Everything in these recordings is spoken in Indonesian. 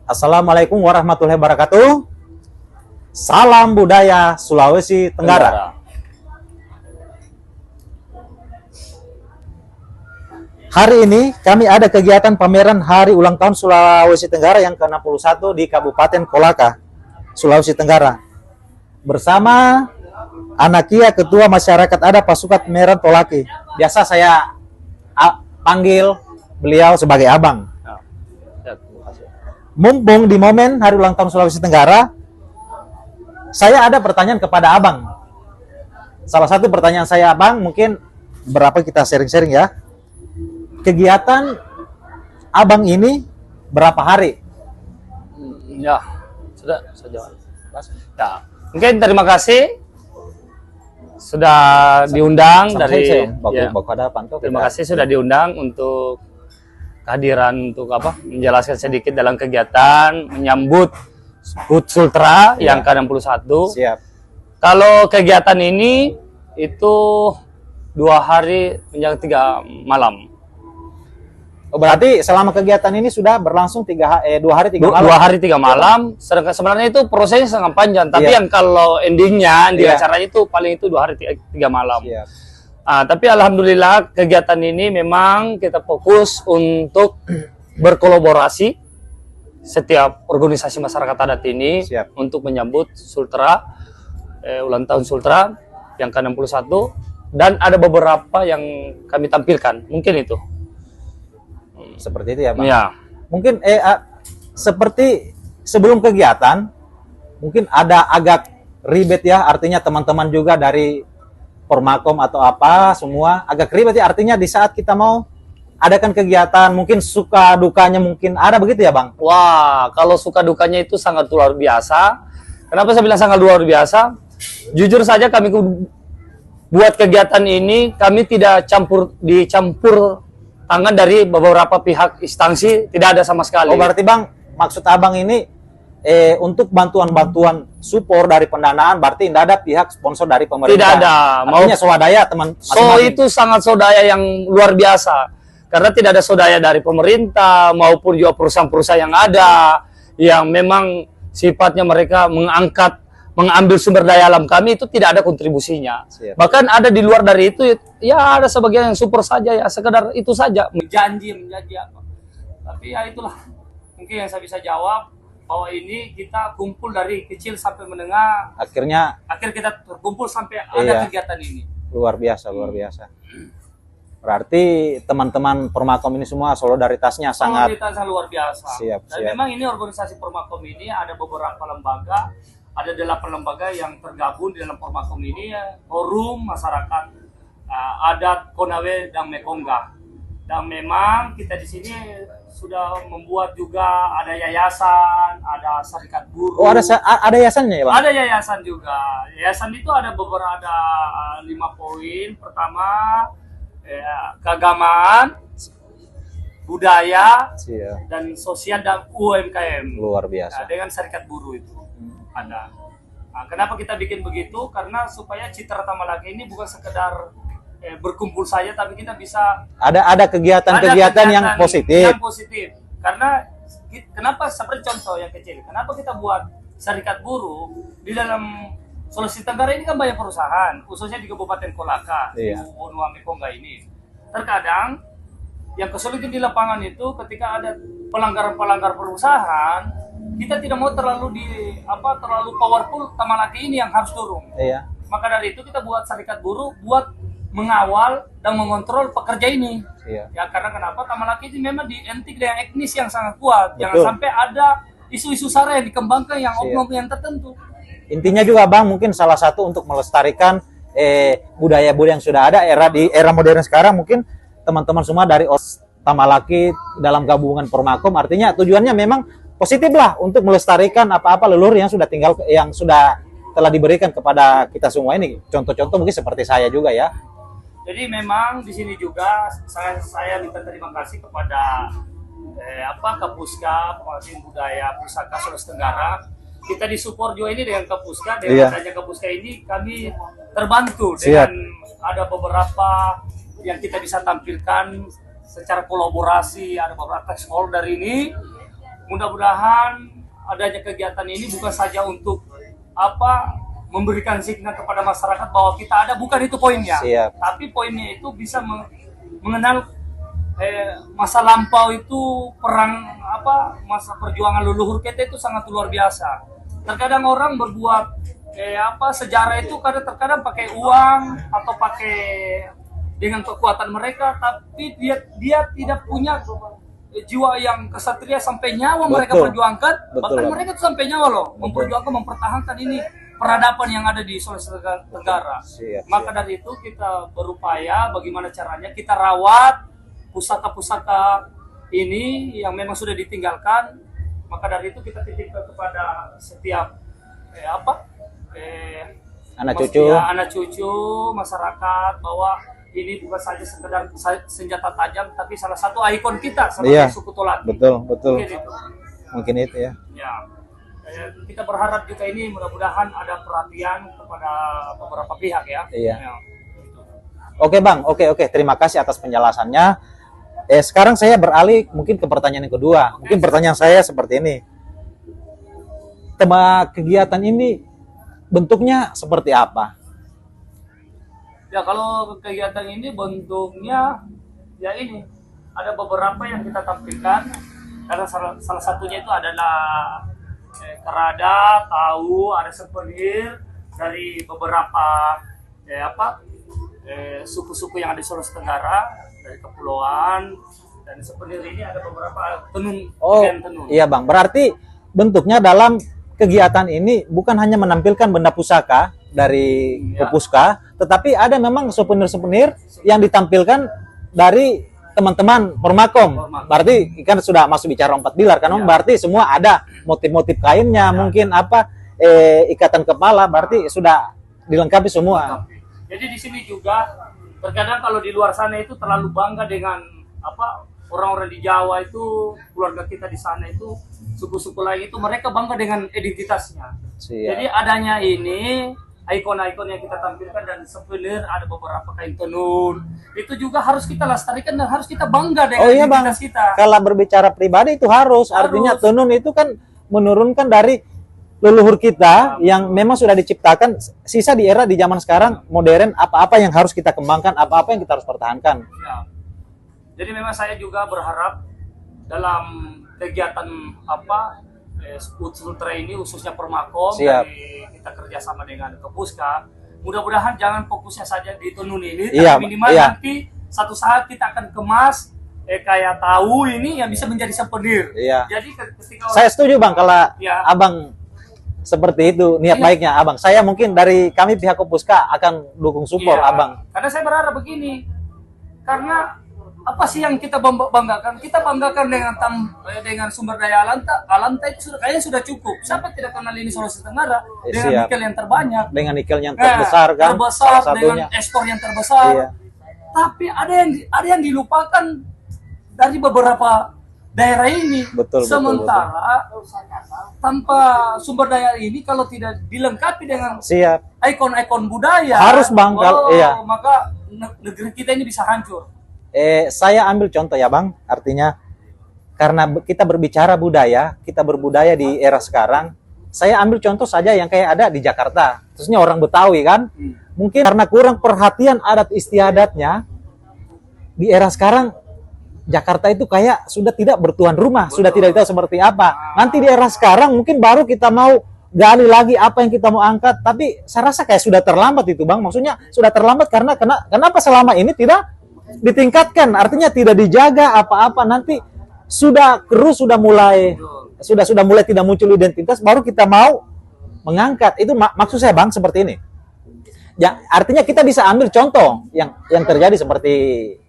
Assalamualaikum warahmatullahi wabarakatuh. Salam budaya Sulawesi Tenggara. Hari ini kami ada kegiatan pameran Hari Ulang Tahun Sulawesi Tenggara yang ke-61 di Kabupaten Kolaka, Sulawesi Tenggara. Bersama Anakia Ketua Masyarakat Adat Pasukan Meran Tolaki. Biasa saya panggil beliau sebagai Abang. Mumpung di momen Hari Ulang Tahun Sulawesi Tenggara, saya ada pertanyaan kepada Abang. Salah satu pertanyaan saya, Abang, mungkin berapa kita sharing-sharing ya. Kegiatan Abang ini berapa hari? Ya, sudah saya jawab. Ya, mungkin terima kasih sudah diundang dari terima kasih sudah diundang untuk kehadiran untuk menjelaskan sedikit dalam kegiatan menyambut HUT Sultra yang ke-61. Siap. Kalau kegiatan ini itu 2 hari menjelang 3 malam. Berarti selama kegiatan ini sudah berlangsung 2 hari 3 malam. 2 hari 3 malam. Sedangkan sebenarnya itu prosesnya sangat panjang. Tapi yang kalau endingnya di acaranya itu paling itu 2 hari 3 malam. Siap. Tapi alhamdulillah kegiatan ini memang kita fokus untuk berkolaborasi setiap organisasi masyarakat adat ini untuk menyambut Sultra, ulang tahun Sultra yang ke-61, dan ada beberapa yang kami tampilkan. Mungkin itu. Seperti itu ya, Bang? Ya. Mungkin seperti sebelum kegiatan, mungkin ada agak ribet ya, artinya teman-teman juga dari Formakom atau apa semua agak ribet ya, artinya di saat kita mau adakan kegiatan mungkin suka dukanya mungkin ada begitu ya, Bang? Wah, kalau suka dukanya itu sangat luar biasa. Kenapa saya bilang sangat luar biasa? Jujur saja kami buat kegiatan ini kami tidak dicampur tangan dari beberapa pihak instansi, tidak ada sama sekali. Oh, berarti Bang, maksud Abang ini untuk bantuan-bantuan support dari pendanaan berarti tidak ada pihak sponsor dari pemerintah. Tidak ada. Artinya swadaya teman masing-masing. Itu sangat swadaya yang luar biasa. Karena tidak ada swadaya dari pemerintah maupun juga perusahaan-perusahaan yang ada yang memang sifatnya mereka mengambil sumber daya alam kami itu tidak ada kontribusinya. Siap. Bahkan ada di luar dari itu ya ada sebagian yang support saja ya, sekedar itu saja. Menjanji apa. Tapi ya itulah mungkin yang saya bisa jawab, bahwa ini kita kumpul dari kecil sampai menengah. Akhir kita terkumpul sampai ada kegiatan ini. Luar biasa. Berarti teman-teman Formakom ini semua solidaritasnya sangat luar biasa. Siap. Memang ini organisasi Formakom ini ada beberapa lembaga, ada 8 lembaga yang tergabung di dalam Formakom ini ya. Forum Masyarakat Adat Konawe dan Mekongga. Dan memang kita di sini sudah membuat juga ada yayasan, ada serikat buruh. Oh, ada yayasannya ya, Bang? Ada yayasan juga. Yayasan itu ada 5 poin. Pertama, keagamaan, budaya, dan sosial dan UMKM. Luar biasa. Dengan serikat buruh itu ada. Nah, kenapa kita bikin begitu? Karena supaya Citra Tamalaki ini bukan sekedar berkumpul saja, tapi kita bisa ada kegiatan-kegiatan yang positif. Karena kenapa seperti contoh yang kecil, kenapa kita buat serikat buruh di dalam Sulawesi Tenggara ini kan banyak perusahaan, khususnya di Kabupaten Kolaka, Bonua Mekongga ini. Terkadang yang kesulitan di lapangan itu ketika ada pelanggaran perusahaan, kita tidak mau terlalu powerful Tamalaki ini yang harus turun. Maka dari itu kita buat serikat buruh buat mengawal dan mengontrol pekerja ini. Ya karena kenapa Tamalaki ini memang dientik dengan etnis yang sangat kuat. Betul. Jangan sampai ada isu-isu sara yang dikembangkan yang oknum yang tertentu. Intinya juga Bang mungkin salah satu untuk melestarikan budaya-budaya yang sudah ada di era modern sekarang, mungkin teman-teman semua dari Tamalaki dalam gabungan Formakom, artinya tujuannya memang positif lah untuk melestarikan apa-apa leluhur yang sudah telah diberikan kepada kita semua ini. Contoh-contoh mungkin seperti saya juga ya. Jadi memang di sini juga saya minta terima kasih kepada Kapuska, Pengelolaan Budaya Pusaka Sulawesi Tenggara. Kita disupport juga ini dengan Kapuska, dengan adanya Kapuska ini kami terbantu dengan ada beberapa yang kita bisa tampilkan secara kolaborasi, ada beberapa stakeholder ini mudah-mudahan adanya kegiatan ini bukan saja untuk memberikan signal kepada masyarakat bahwa kita ada, bukan itu poinnya. Siap. Tapi poinnya itu bisa mengenal masa lampau itu, perang masa perjuangan leluhur kita itu sangat luar biasa. Terkadang orang berbuat sejarah itu terkadang pakai uang atau pakai dengan kekuatan mereka, tapi dia tidak punya jiwa yang kesatria sampai nyawa. Betul. Mereka perjuangkan. Betul. Bahkan mereka tuh sampai nyawa loh, memperjuangkan, mempertahankan ini peradaban yang ada di Sulawesi Tenggara. Maka dari itu kita berupaya bagaimana caranya kita rawat pusaka-pusaka ini yang memang sudah ditinggalkan. Maka dari itu kita titipkan kepada setiap anak cucu masyarakat bahwa ini bukan saja sekedar senjata tajam, tapi salah satu ikon kita sebagai suku Tolaki. Betul. Mungkin itu ya. Kita berharap juga ini mudah-mudahan ada perhatian kepada beberapa pihak ya. Iya. Oke Bang, oke. Terima kasih atas penjelasannya. Sekarang saya beralih mungkin ke pertanyaan yang kedua. Mungkin pertanyaan saya seperti ini. Tema kegiatan ini bentuknya seperti apa? Ya, kalau kegiatan ini bentuknya ya ini ada beberapa yang kita tampilkan, karena salah satunya itu adalah kerada, tahu, ada souvenir dari beberapa suku-suku yang ada di Sulawesi Tenggara, dari kepulauan, dan souvenir ini ada beberapa tenun. Iya Bang, berarti bentuknya dalam kegiatan ini bukan hanya menampilkan benda pusaka dari Kopuska, tetapi ada memang souvenir-souvenir yang ditampilkan dari teman-teman Permakom. Berarti kan sudah masuk bicara 4 pilar kan, berarti semua ada motif-motif kainnya, mungkin ikatan kepala, berarti sudah dilengkapi semua. Jadi di sini juga terkadang kalau di luar sana itu terlalu bangga dengan orang-orang di Jawa itu, keluarga kita di sana itu, suku-suku lain itu, mereka bangga dengan identitasnya. Jadi adanya ini ikon-ikon yang kita tampilkan dan souvenir, ada beberapa kain tenun, itu juga harus kita lestarikan dan harus kita bangga dengan identitas kita. Kalau berbicara pribadi itu harus. Artinya tenun itu kan menurunkan dari leluhur kita yang memang sudah diciptakan. Sisa di era di zaman sekarang modern, apa-apa yang harus kita kembangkan, apa-apa yang kita harus pertahankan. Jadi memang saya juga berharap dalam kegiatan Ultra ini, khususnya Permakom, kita kerjasama dengan Kopuska, mudah-mudahan jangan fokusnya saja di tenun ini, tapi minimal nanti satu saat kita akan kemas kayak tahu ini yang bisa menjadi souvenir. Jadi ketika saya setuju Bang kalau Abang seperti itu niat baiknya Abang. Saya mungkin dari kami pihak Kopuska akan dukung support Abang. Karena saya berharap begini, karena apa sih yang kita banggakan? Kita banggakan dengan sumber daya alam itu kayaknya sudah cukup. Siapa tidak kenal ini Sulawesi Tenggara dengan nikel yang terbanyak, dengan nikel yang terbesar kan, salah satunya dengan ekspor yang terbesar. Tapi ada yang dilupakan dari beberapa daerah ini. Sementara tanpa sumber daya ini, kalau tidak dilengkapi dengan ikon-ikon budaya, harus banggal, maka negeri kita ini bisa hancur. Saya ambil contoh ya Bang, artinya karena kita berbicara budaya, kita berbudaya di era sekarang, saya ambil contoh saja yang kayak ada di Jakarta, khususnya orang Betawi kan, mungkin karena kurang perhatian adat istiadatnya, di era sekarang Jakarta itu kayak sudah tidak bertuan rumah, sudah tidak tahu seperti apa. Nanti di era sekarang mungkin baru kita mau gali lagi apa yang kita mau angkat, tapi saya rasa kayak sudah terlambat itu Bang, maksudnya sudah terlambat karena kenapa selama ini tidak ditingkatkan, artinya tidak dijaga apa-apa, nanti sudah keruh, sudah mulai tidak muncul identitas, baru kita mau mengangkat. Itu maksud saya Bang seperti ini. Ya, artinya kita bisa ambil contoh yang terjadi seperti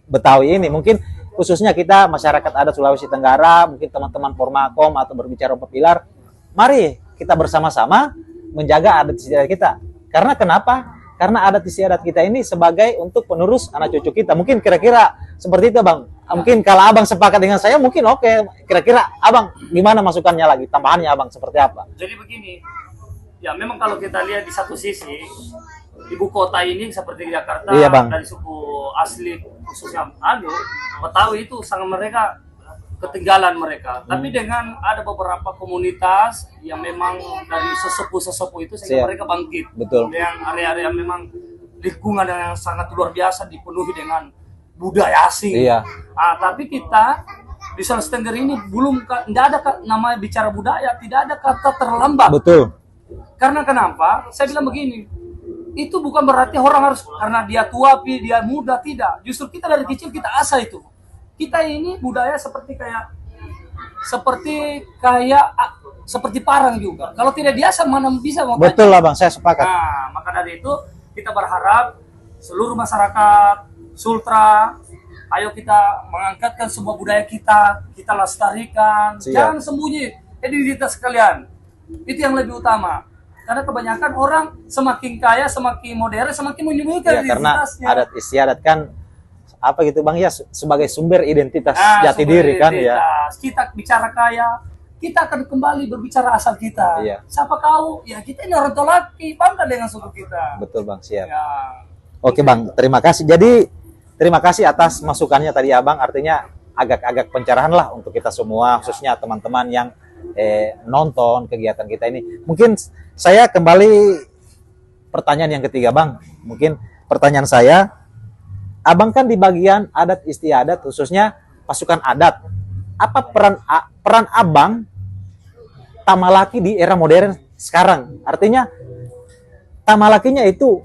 Betawi ini, mungkin khususnya kita masyarakat adat Sulawesi Tenggara, mungkin teman-teman Permakom atau berbicara 4 pilar, mari kita bersama-sama menjaga adat istiadat kita. Karena kenapa? Karena adat istiadat kita ini sebagai untuk penerus anak cucu kita. Mungkin kira-kira seperti itu Bang. Mungkin kalau Abang sepakat dengan saya, mungkin oke. Kira-kira Abang gimana masukannya lagi? Tambahannya Abang seperti apa? Jadi begini, ya memang kalau kita lihat di satu sisi, ibu kota ini seperti Jakarta, Bang, dari suku asli khususnya Betawi itu sangat mereka ketinggalan mereka. Tapi dengan ada beberapa komunitas yang memang dari sesepuh-sesepuh itu sehingga Siap. mereka bangkit. Betul. Yang area-area memang lingkungan yang sangat luar biasa dipenuhi dengan budaya asing. Iya. Tapi kita di Sulawesi Tenggara ini belum tidak ada namanya bicara budaya, tidak ada kata terlambat. Betul. Karena kenapa? Saya bilang begini, itu bukan berarti orang harus karena dia tua, dia muda, tidak. Justru kita dari kecil kita asah itu. Kita ini budaya seperti parang juga. Kalau tidak diasah mana bisa mau. Betul lah Bang, saya sepakat. Nah, maka dari itu kita berharap seluruh masyarakat Sultra, ayo kita mengangkatkan semua budaya kita lestarikan. Siap. Jangan sembunyi identitas kalian. Itu yang lebih utama. Karena kebanyakan orang semakin kaya, semakin modern, semakin menyembunyikan Ya, karena identitasnya. adat istiadat kan apa gitu Bang ya, sebagai sumber identitas jati sumber diri kan ya. identitas. Kita bicara kaya, kita akan kembali berbicara asal kita. Iya. Siapa kau? Ya kita ini orang Tolaki, bangga dengan suku kita. Betul Bang, siap. Ya. Oke Bang, terima kasih. Jadi terima kasih atas masukannya tadi Abang, artinya agak-agak pencerahan lah untuk kita semua, khususnya teman-teman yang nonton kegiatan kita ini. Mungkin saya kembali pertanyaan yang ketiga Bang. Mungkin pertanyaan saya, Abang kan di bagian adat istiadat, khususnya pasukan adat. Apa peran Abang Tamalaki di era modern sekarang? Artinya Tamalakinya itu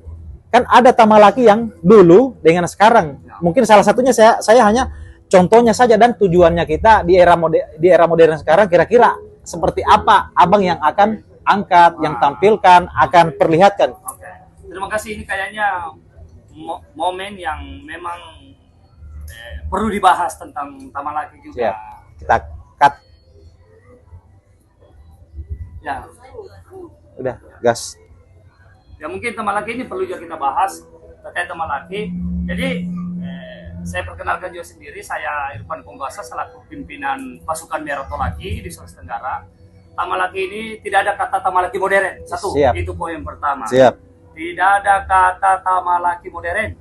kan ada Tamalaki yang dulu dengan sekarang. Mungkin salah satunya saya hanya contohnya saja, dan tujuannya kita di era modern sekarang kira-kira seperti apa Abang yang akan angkat, yang tampilkan, akan perlihatkan. Oke. Terima kasih, ini kayaknya momen yang memang perlu dibahas tentang Tamalaki juga. Ya, kita cut. Ya. Udah, gas. Ya mungkin Tamalaki ini perlu juga kita bahas terkait Tamalaki. Jadi saya perkenalkan juga sendiri, saya Irfan Ponggasa selaku pimpinan pasukan Merah Tolaki di Sulawesi Tenggara. Tamalaki ini tidak ada kata Tamalaki modern. Satu, Siap. itu poin pertama. Siap. Tidak ada kata Tamalaki modern.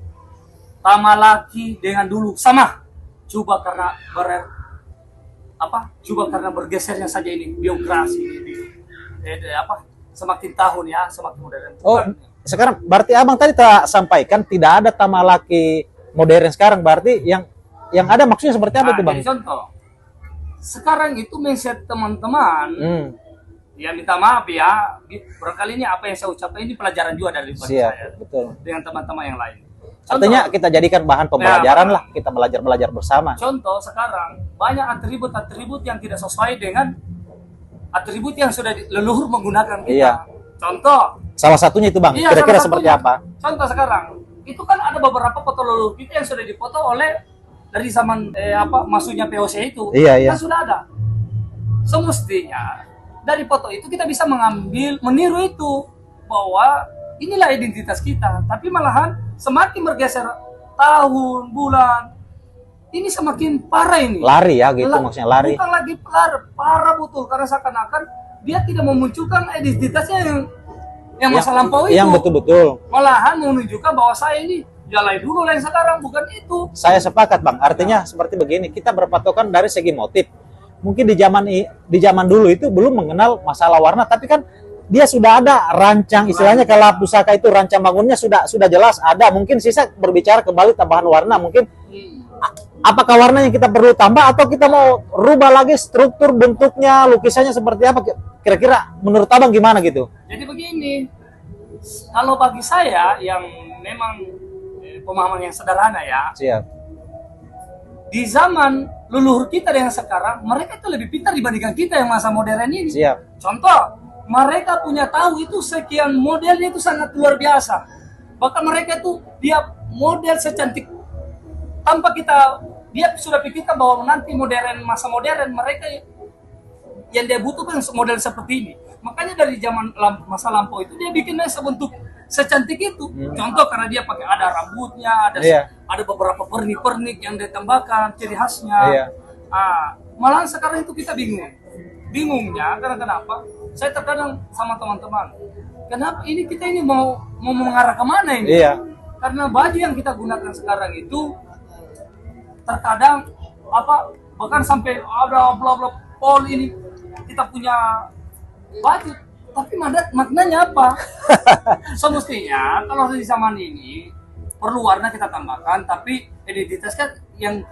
Tamalaki dengan dulu sama. Coba karena bergesernya saja ini biografi semakin tahun ya semakin modern. Oh, sekarang berarti Abang tadi tak sampaikan tidak ada Tamalaki modern sekarang, berarti yang ada maksudnya seperti apa itu Bang? Jadi contoh, sekarang itu mindset teman-teman, ya minta maaf ya, barangkali ini apa yang saya ucapkan ini pelajaran juga dari Siap, saya betul. dengan teman-teman yang lain. Artinya kita jadikan bahan pembelajaran lah, kita belajar bersama. Contoh sekarang banyak atribut-atribut yang tidak sesuai dengan atribut yang sudah leluhur menggunakan kita. Iya. Contoh. Salah satunya itu Bang, Iya, kira-kira salah seperti satunya. apa? Contoh sekarang, itu kan ada beberapa foto leluhur kita yang sudah dipoto oleh dari zaman masuknya POC itu. Iya, iya. Kan sudah ada. Semestinya dari foto itu kita bisa meniru itu bahwa inilah identitas kita. Tapi malahan semakin bergeser tahun, bulan, ini semakin parah ini. Lari ya gitu, maksudnya lari. Bukan lagi parah betul, karena seakan-akan dia tidak memunculkan identitasnya yang masa lampau itu. Yang betul-betul. Malahan menunjukkan bahwa saya ini jalan dulu lain sekarang, bukan itu. Saya sepakat Bang, artinya seperti begini, kita berpatokan dari segi motif. Mungkin di zaman dulu itu belum mengenal masalah warna, tapi kan dia sudah ada rancang, istilahnya kalau pusaka itu rancang bangunnya sudah jelas ada. Mungkin sisa berbicara kembali tambahan warna, mungkin apakah warna yang kita perlu tambah atau kita mau rubah lagi struktur bentuknya, lukisannya seperti apa, kira-kira menurut Abang gimana gitu? Jadi begini, kalau bagi saya yang memang pemahaman yang sederhana ya, Siap. di zaman leluhur kita dengan sekarang, mereka itu lebih pintar dibandingkan kita yang masa modern ini. Siap. Contoh, mereka punya tahu itu sekian modelnya itu sangat luar biasa. Bahkan mereka itu dia model secantik tanpa dia sudah pikirkan bahwa nanti masa modern mereka yang dia butuhkan model seperti ini. Makanya dari zaman masa lampau itu dia bikinnya sebentuk secantik itu. Contoh karena dia pakai ada rambutnya, ada beberapa pernik-pernik yang ditambahkan ciri khasnya. Iya. Malah sekarang itu kita bingungnya karena kenapa? Saya terkadang sama teman-teman, kenapa kita ini mau mengarah kemana ini? Iya. Karena baju yang kita gunakan sekarang itu terkadang bahkan sampai ada bla bla pol ini kita punya baju, tapi maknanya apa? Semestinya kalau di zaman ini perlu warna kita tambahkan, tapi identitas kan yang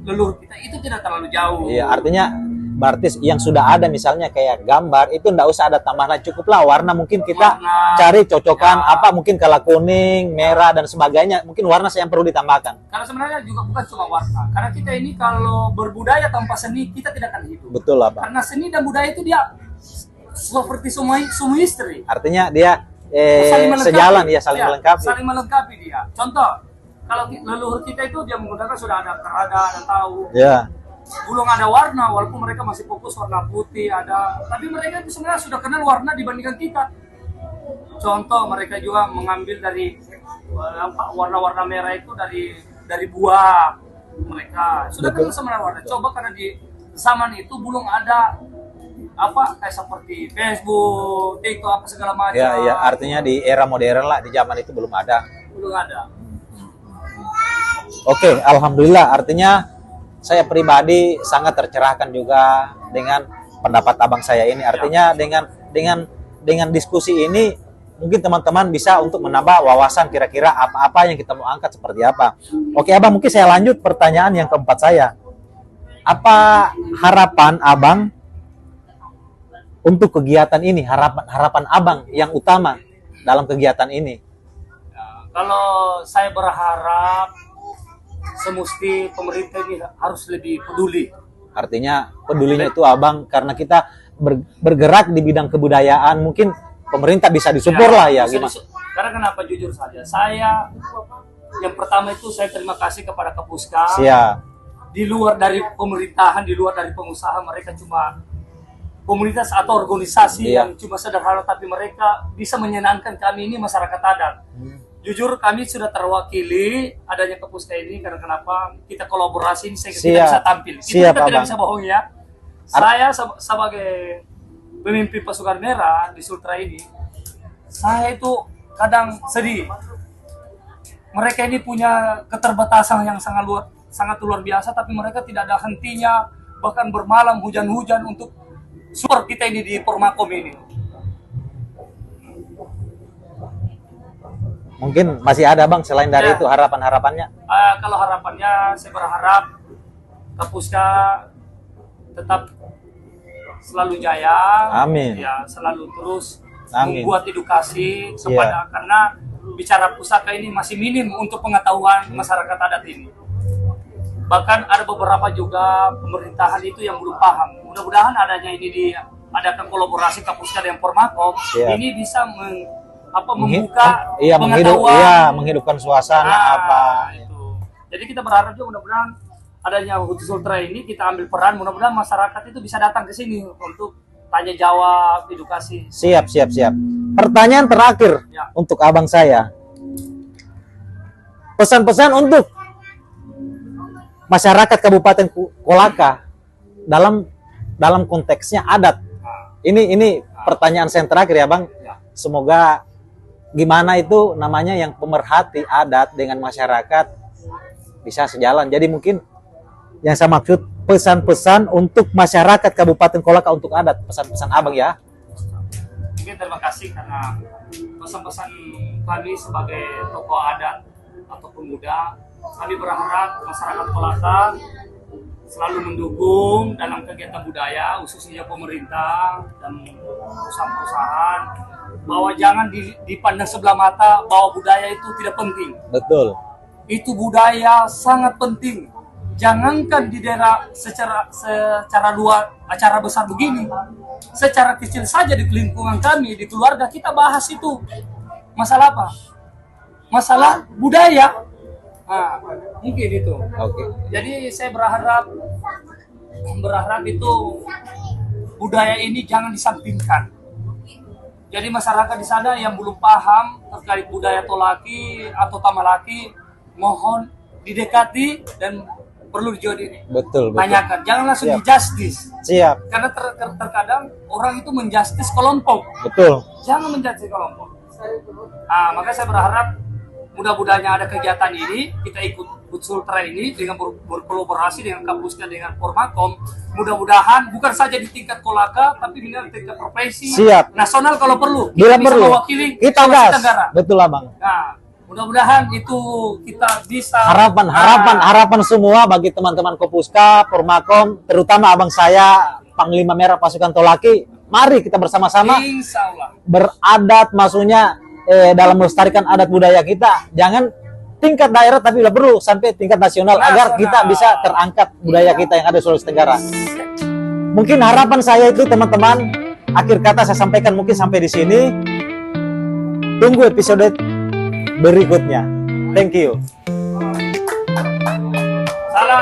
leluhur kita itu tidak terlalu jauh. Iya, artinya berarti yang sudah ada misalnya kayak gambar itu ndak usah ada tambahan, cukuplah warna, mungkin kita cari cocokan ya. apa mungkin kalau kuning, merah dan sebagainya, mungkin warna yang perlu ditambahkan. Karena sebenarnya juga bukan cuma warna, karena kita ini kalau berbudaya tanpa seni kita tidak akan hidup. Betul lah, Bang. Karena seni dan budaya itu dia seperti semua istri. Artinya dia saling sejalan ya, saling melengkapi. Saling melengkapi dia. Contoh, kalau leluhur kita itu dia menggunakan sudah ada kerada, ada tahu. Ya. Belum ada warna, walaupun mereka masih fokus warna putih ada, tapi mereka itu sebenarnya sudah kenal warna dibandingkan kita. Contoh, mereka juga mengambil dari warna-warna merah itu dari buah. Mereka sudah kenal sebenarnya warna. Coba karena di zaman itu belum ada kayak seperti Facebook, TikTok apa segala macam. Ya, artinya di era modern lah, di zaman itu belum ada. Belum ada. Oke, alhamdulillah, artinya saya pribadi sangat tercerahkan juga dengan pendapat abang saya ini. Artinya dengan diskusi ini mungkin teman-teman bisa untuk menambah wawasan kira-kira apa-apa yang kita mau angkat seperti apa. Oke, abang, mungkin saya lanjut pertanyaan yang keempat saya. Apa harapan abang untuk kegiatan ini? Harapan abang yang utama dalam kegiatan ini? Kalau saya berharap semesti pemerintah ini harus lebih peduli. Artinya pedulinya itu abang karena kita bergerak di bidang kebudayaan, mungkin pemerintah bisa disupport lah ya gimana? Karena kenapa, jujur saja, saya yang pertama itu saya terima kasih kepada Kapuska. Siap. Di luar dari pemerintahan, di luar dari pengusaha, mereka cuma komunitas atau organisasi yang cuma sederhana, tapi mereka bisa menyenangkan kami ini masyarakat adat. Jujur kami sudah terwakili adanya Kapuska ini, karena kenapa kita kolaborasi ini kita bisa tampil. Kita tidak bisa bohong ya. Saya sebagai pemimpin pasukan merah di Sultra ini, saya itu kadang sedih. Mereka ini punya keterbatasan yang sangat luar biasa, tapi mereka tidak ada hentinya, bahkan bermalam hujan-hujan untuk support kita ini di Formakom ini. Mungkin masih ada bang selain dari itu harapannya? Kalau harapannya saya berharap Kapuska tetap selalu jaya. Amin. Ya, selalu terus membuat edukasi kepada karena bicara pusaka ini masih minim untuk pengetahuan masyarakat adat ini. Bahkan ada beberapa juga pemerintahan itu yang belum paham. Mudah-mudahan adanya ini adakan kolaborasi Kapuska dengan Formakom, ini bisa membuka pengetahuan, menghidupkan suasana itu. Jadi kita berharap juga mudah-mudahan adanya Hutu Sultra ini kita ambil peran, mudah-mudahan masyarakat itu bisa datang ke sini untuk tanya jawab, edukasi. Siap. Pertanyaan terakhir untuk abang saya. Pesan-pesan untuk masyarakat Kabupaten Kolaka dalam konteksnya adat. Ini pertanyaan saya yang terakhir ya bang. Semoga gimana itu namanya yang pemerhati adat dengan masyarakat bisa sejalan. Jadi mungkin yang saya maksud pesan-pesan untuk masyarakat Kabupaten Kolaka untuk adat, pesan-pesan abang ya. Mungkin terima kasih karena pesan-pesan kami sebagai tokoh adat atau pemuda, kami berharap masyarakat Kolaka selalu mendukung dalam kegiatan budaya, khususnya pemerintah dan perusahaan-perusahaan, bahwa jangan dipandang sebelah mata bahwa budaya itu tidak penting. Betul. Itu budaya sangat penting. Jangankan di daerah secara luar, acara besar begini, secara kecil saja di lingkungan kami, di keluarga kita bahas itu. Masalah apa? Masalah budaya. Nah, mungkin itu. Oke. Jadi saya berharap itu budaya ini jangan disampingkan. Jadi masyarakat di sana yang belum paham terkait budaya Tolaki atau Tamalaki, mohon didekati dan perlu dijodin. Betul. Tanyakan, jangan langsung di-justice. Siap. Karena terkadang orang itu menjustice kelompok. Betul. Jangan menjustice kelompok. Maka saya berharap mudah-mudahan ada kegiatan ini kita ikut Sultra ini dengan berkolaborasi dengan Kapusda, dengan Formakom, mudah-mudahan bukan saja di tingkat Kolaka tapi di tingkat provinsi, Siap. nasional kalau perlu. Bila bisa perlu mewakili kita Sulawesi gas. Tenggara. Betul Abang. Nah, mudah-mudahan itu kita bisa Harapan semua bagi teman-teman Kopuska, Formakom, terutama abang saya Panglima Merah Pasukan Tolaki. Mari kita bersama-sama Insya Allah beradat, maksudnya dalam melestarikan adat budaya kita. Jangan tingkat daerah tapi bila perlu sampai tingkat nasional agar kita bisa terangkat budaya kita yang ada di Sulawesi Tenggara. Mungkin harapan saya itu teman-teman, akhir kata saya sampaikan mungkin sampai di sini. Tunggu episode berikutnya. Thank you. salam.